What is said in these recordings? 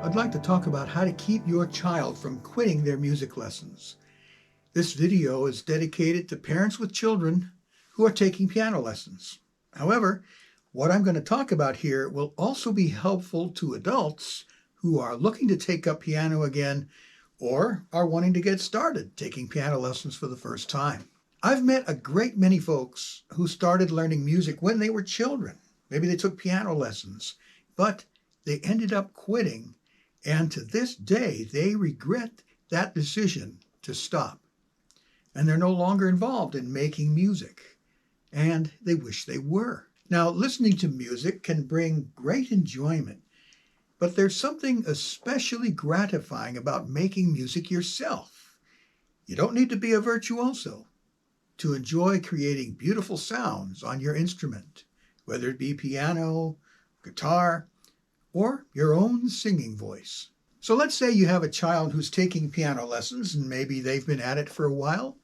I'd like to talk about how to keep your child from quitting their music lessons. This video is dedicated to parents with children who are taking piano lessons. However, what I'm going to talk about here will also be helpful to adults who are looking to take up piano again or are wanting to get started taking piano lessons for the first time. I've met a great many folks who started learning music when they were children. Maybe they took piano lessons, but they ended up quitting, and to this day they regret that decision to stop. And they're no longer involved in making music, and they wish they were. Now, listening to music can bring great enjoyment, but there's something especially gratifying about making music yourself. You don't need to be a virtuoso to enjoy creating beautiful sounds on your instrument, whether it be piano, guitar, or your own singing voice. So let's say you have a child who's taking piano lessons and maybe they've been at it for a while,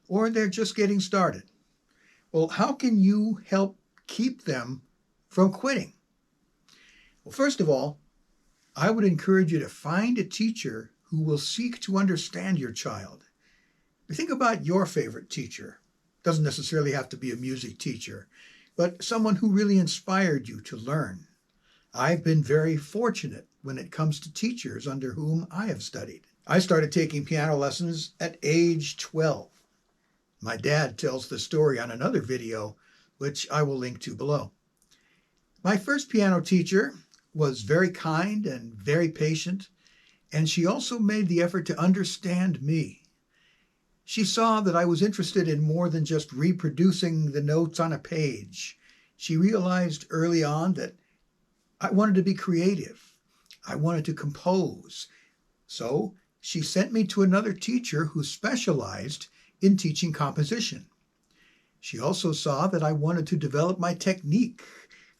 or they're just getting started. Well, how can you help keep them from quitting? Well, first of all, I would encourage you to find a teacher who will seek to understand your child. Think about your favorite teacher. Doesn't necessarily have to be a music teacher, but someone who really inspired you to learn. I've been very fortunate when it comes to teachers under whom I have studied. I started taking piano lessons at age 12. My dad tells the story on another video, which I will link to below. My first piano teacher was very kind and very patient, and she also made the effort to understand me. She saw that I was interested in more than just reproducing the notes on a page. She realized early on that I wanted to be creative. I wanted to compose. So she sent me to another teacher who specialized in teaching composition. She also saw that I wanted to develop my technique.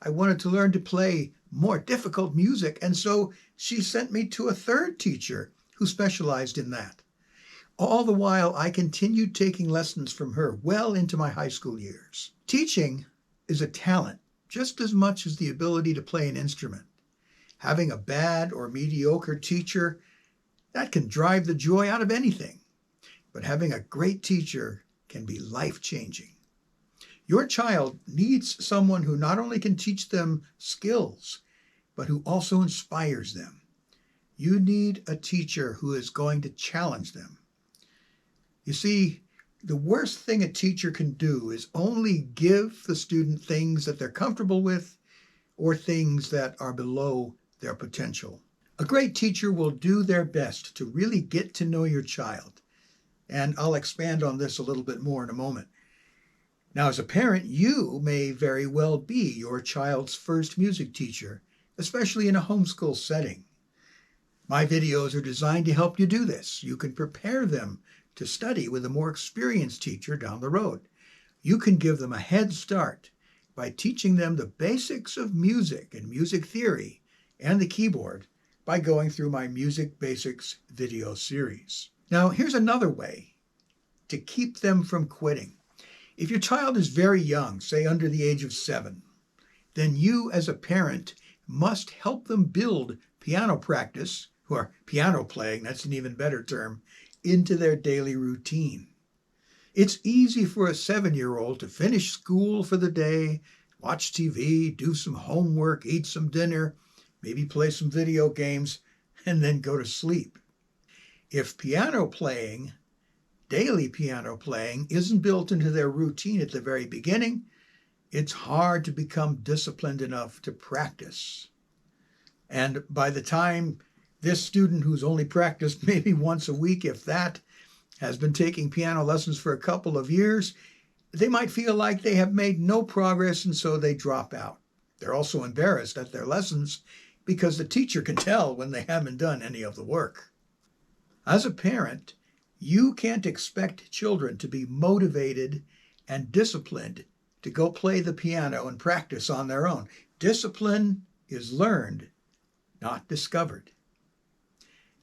I wanted to learn to play more difficult music, and so she sent me to a third teacher who specialized in that. All the while, I continued taking lessons from her well into my high school years. Teaching is a talent just as much as the ability to play an instrument. Having a bad or mediocre teacher, that can drive the joy out of anything. But having a great teacher can be life-changing. Your child needs someone who not only can teach them skills, but who also inspires them. You need a teacher who is going to challenge them. You see, the worst thing a teacher can do is only give the student things that they're comfortable with or things that are below their potential. A great teacher will do their best to really get to know your child. And I'll expand on this a little bit more in a moment. Now, as a parent, you may very well be your child's first music teacher, especially in a homeschool setting. My videos are designed to help you do this. You can prepare them to study with a more experienced teacher down the road. You can give them a head start by teaching them the basics of music and music theory and the keyboard by going through my Music Basics video series. Now, here's another way to keep them from quitting. If your child is very young, say under the age of 7, then you as a parent must help them build piano practice, or piano playing, that's an even better term, into their daily routine. It's easy for a 7-year-old to finish school for the day, watch TV, do some homework, eat some dinner, maybe play some video games, and then go to sleep. If piano playing, daily piano playing, isn't built into their routine at the very beginning, it's hard to become disciplined enough to practice. And by the time this student who's only practiced maybe once a week, if that, has been taking piano lessons for a couple of years, they might feel like they have made no progress, and so they drop out. They're also embarrassed at their lessons because the teacher can tell when they haven't done any of the work. As a parent, you can't expect children to be motivated and disciplined to go play the piano and practice on their own. Discipline is learned, not discovered.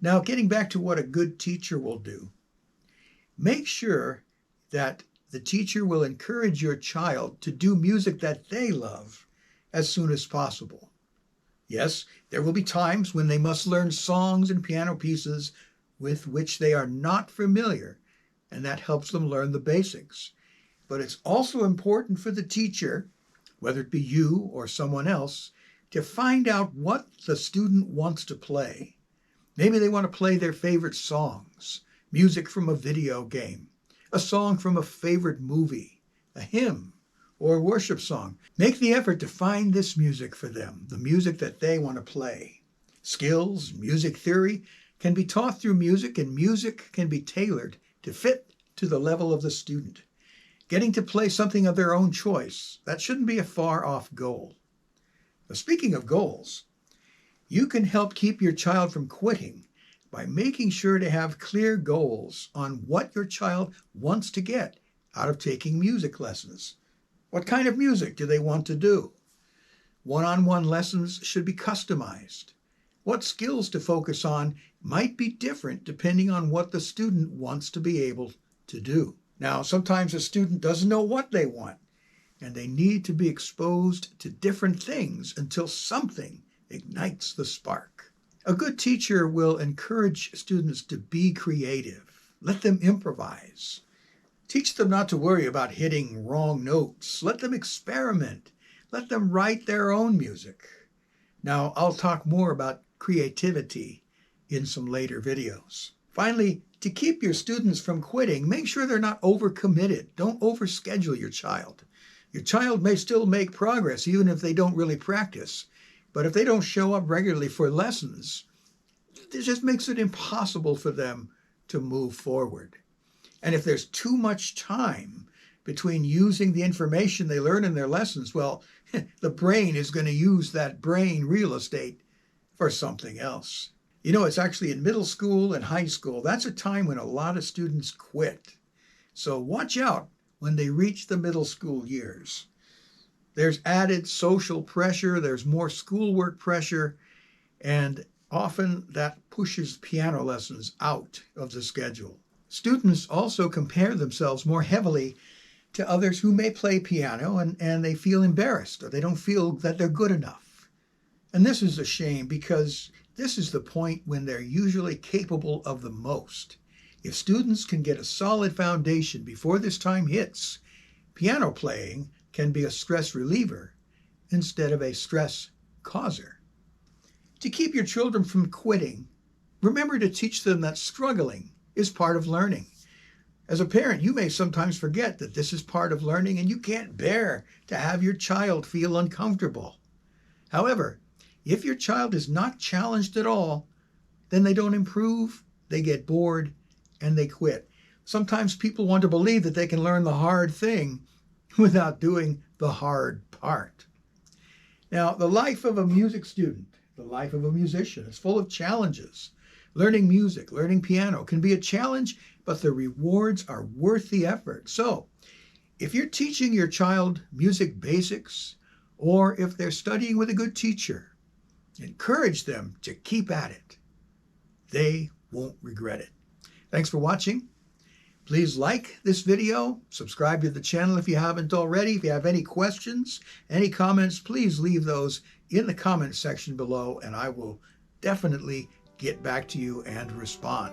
Now, getting back to what a good teacher will do, make sure that the teacher will encourage your child to do music that they love as soon as possible. Yes, there will be times when they must learn songs and piano pieces with which they are not familiar, and that helps them learn the basics. But it's also important for the teacher, whether it be you or someone else, to find out what the student wants to play. Maybe they want to play their favorite songs, music from a video game, a song from a favorite movie, a hymn, or a worship song. Make the effort to find this music for them, the music that they want to play. Skills, music theory can be taught through music, and music can be tailored to fit to the level of the student. Getting to play something of their own choice, that shouldn't be a far-off goal. Now, speaking of goals, you can help keep your child from quitting by making sure to have clear goals on what your child wants to get out of taking music lessons. What kind of music do they want to do? One-on-one lessons should be customized. What skills to focus on might be different depending on what the student wants to be able to do. Now, sometimes a student doesn't know what they want, and they need to be exposed to different things until something ignites the spark. A good teacher will encourage students to be creative. Let them improvise. Teach them not to worry about hitting wrong notes. Let them experiment. Let them write their own music. Now, I'll talk more about creativity in some later videos. Finally, to keep your students from quitting, make sure they're not overcommitted. Don't overschedule your child. Your child may still make progress even if they don't really practice. But if they don't show up regularly for lessons, it just makes it impossible for them to move forward. And if there's too much time between using the information they learn in their lessons, well, the brain is going to use that brain real estate for something else. You know, it's actually in middle school and high school. That's a time when a lot of students quit. So watch out when they reach the middle school years. There's added social pressure, there's more schoolwork pressure, and often that pushes piano lessons out of the schedule. Students also compare themselves more heavily to others who may play piano and they feel embarrassed or they don't feel that they're good enough. And this is a shame because this is the point when they're usually capable of the most. If students can get a solid foundation before this time hits, piano playing can be a stress reliever instead of a stress causer. To keep your children from quitting, remember to teach them that struggling is part of learning. As a parent, you may sometimes forget that this is part of learning and you can't bear to have your child feel uncomfortable. However, if your child is not challenged at all, then they don't improve, they get bored, and they quit. Sometimes people want to believe that they can learn the hard thing without doing the hard part. Now, the life of a music student, the life of a musician, is full of challenges. Learning music, learning piano can be a challenge, but the rewards are worth the effort. So, if you're teaching your child music basics, or if they're studying with a good teacher, encourage them to keep at it. They won't regret it. Thanks for watching. Please like this video, subscribe to the channel if you haven't already. If you have any questions, any comments, please leave those in the comment section below, and I will definitely get back to you and respond.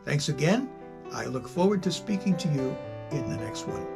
Thanks again. I look forward to speaking to you in the next one.